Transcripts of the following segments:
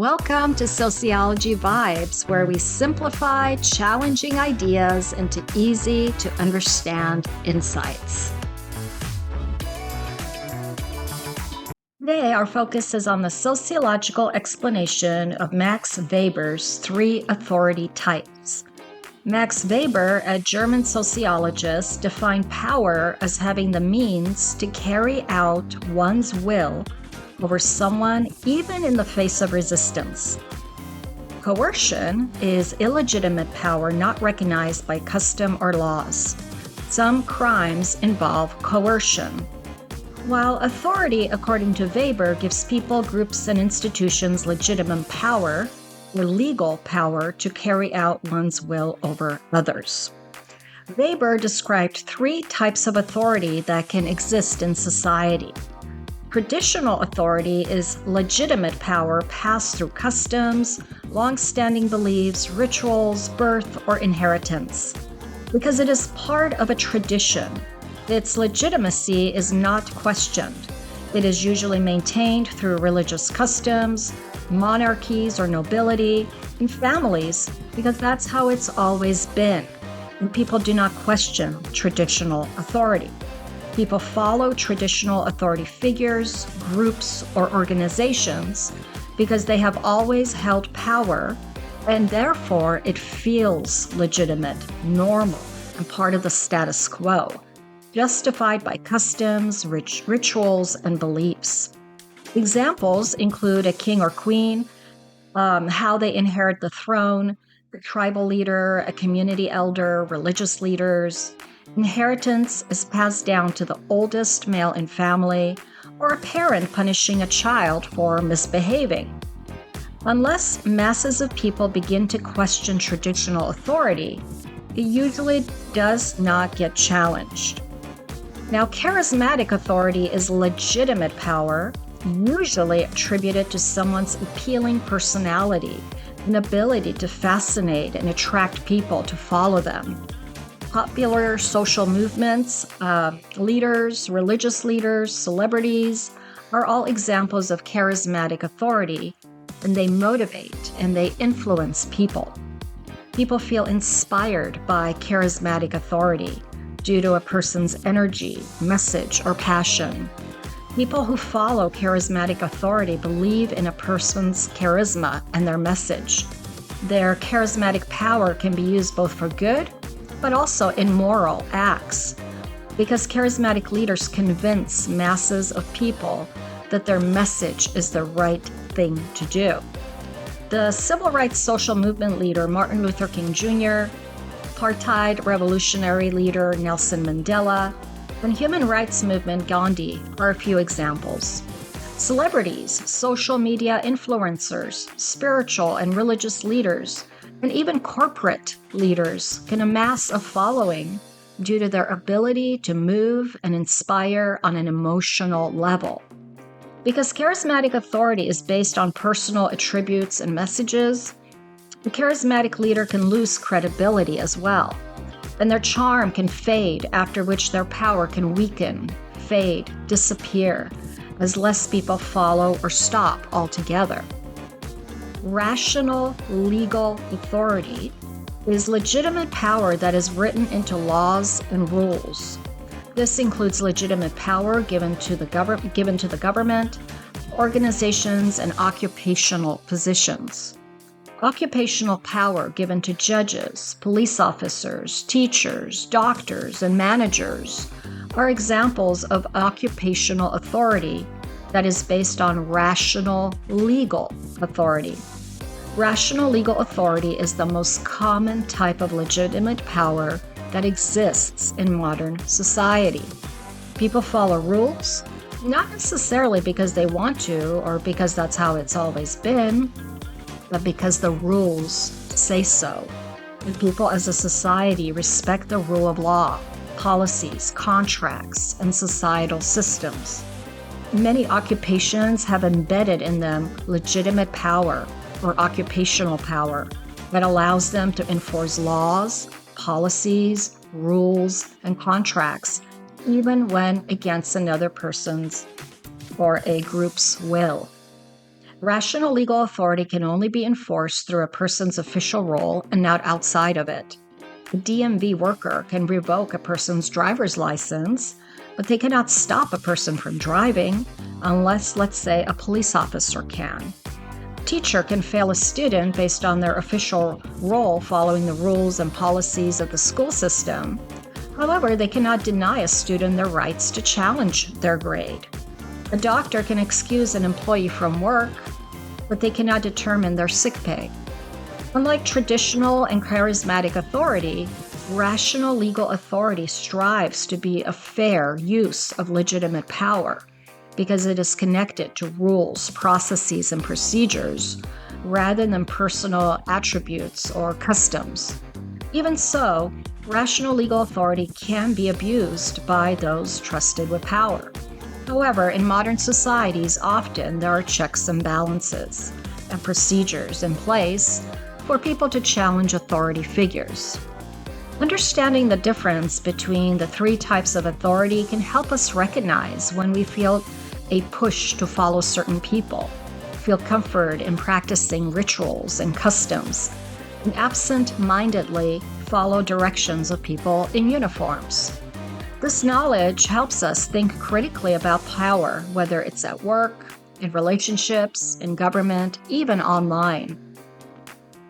Welcome to Sociology Vibes, where we simplify challenging ideas into easy to understand insights. Today, our focus is on the sociological explanation of Max Weber's three authority types. Max Weber, a German sociologist, defined power as having the means to carry out one's will over someone, even in the face of resistance. Coercion is illegitimate power not recognized by custom or laws. Some crimes involve coercion. While authority, according to Weber, gives people, groups, and institutions legitimate power or legal power to carry out one's will over others. Weber described three types of authority that can exist in society. Traditional authority is legitimate power passed through customs, long-standing beliefs, rituals, birth, or inheritance. Because it is part of a tradition, its legitimacy is not questioned. It is usually maintained through religious customs, monarchies or nobility, and families, because that's how it's always been. And people do not question traditional authority. People follow traditional authority figures, groups, or organizations because they have always held power, and therefore it feels legitimate, normal, and part of the status quo, justified by customs, rituals, and beliefs. Examples include a king or queen, how they inherit the throne, the tribal leader, a community elder, religious leaders. Inheritance is passed down to the oldest male in family, or a parent punishing a child for misbehaving. Unless masses of people begin to question traditional authority, it usually does not get challenged. Now, charismatic authority is legitimate power, usually attributed to someone's appealing personality, an ability to fascinate and attract people to follow them. Popular social movements, leaders, religious leaders, celebrities are all examples of charismatic authority, and they motivate and they influence people. People feel inspired by charismatic authority due to a person's energy, message, or passion. People who follow charismatic authority believe in a person's charisma and their message. Their charismatic power can be used both for good but also in moral acts, because charismatic leaders convince masses of people that their message is the right thing to do. The civil rights social movement leader Martin Luther King Jr., apartheid revolutionary leader Nelson Mandela, and human rights movement Gandhi are a few examples. Celebrities, social media influencers, spiritual and religious leaders, and even corporate leaders can amass a following due to their ability to move and inspire on an emotional level. Because charismatic authority is based on personal attributes and messages, a charismatic leader can lose credibility as well, and their charm can fade, after which their power can weaken, fade, disappear, as less people follow or stop altogether. Rational legal authority is legitimate power that is written into laws and rules. This includes legitimate power given to the government, organizations, and occupational positions. Occupational power given to judges, police officers, teachers, doctors, and managers are examples of occupational authority that is based on rational legal authority. Rational legal authority is the most common type of legitimate power that exists in modern society. People follow rules, not necessarily because they want to or because that's how it's always been, but because the rules say so. And people as a society respect the rule of law, policies, contracts, and societal systems. Many occupations have embedded in them legitimate power or occupational power that allows them to enforce laws, policies, rules, and contracts, even when against another person's or a group's will. Rational legal authority can only be enforced through a person's official role and not outside of it. A DMV worker can revoke a person's driver's license, but they cannot stop a person from driving unless, let's say, a police officer can. A teacher can fail a student based on their official role following the rules and policies of the school system. However, they cannot deny a student their rights to challenge their grade. A doctor can excuse an employee from work, but they cannot determine their sick pay. Unlike traditional and charismatic authority, rational legal authority strives to be a fair use of legitimate power because it is connected to rules, processes, and procedures rather than personal attributes or customs. Even so, rational legal authority can be abused by those trusted with power. However, in modern societies, often there are checks and balances and procedures in place for people to challenge authority figures. Understanding the difference between the three types of authority can help us recognize when we feel a push to follow certain people, feel comfort in practicing rituals and customs, and absent-mindedly follow directions of people in uniforms. This knowledge helps us think critically about power, whether it's at work, in relationships, in government, even online.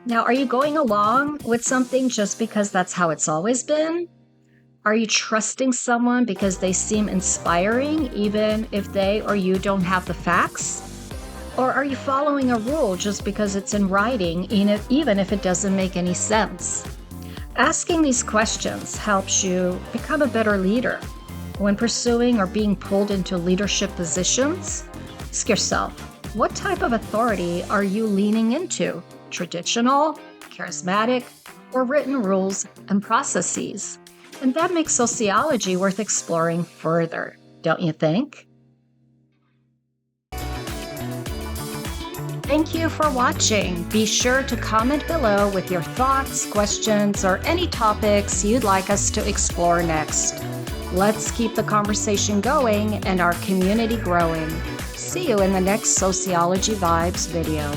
Now, are you going along with something just because that's how it's always been? Are you trusting someone because they seem inspiring, even if they or you don't have the facts? Or are you following a rule just because it's in writing, even if it doesn't make any sense? Asking these questions helps you become a better leader. When pursuing or being pulled into leadership positions, ask yourself, what type of authority are you leaning into? Traditional, charismatic, or written rules and processes? And that makes sociology worth exploring further, don't you think? Thank you for watching. Be sure to comment below with your thoughts, questions, or any topics you'd like us to explore next. Let's keep the conversation going and our community growing. See you in the next Sociology Vibes video.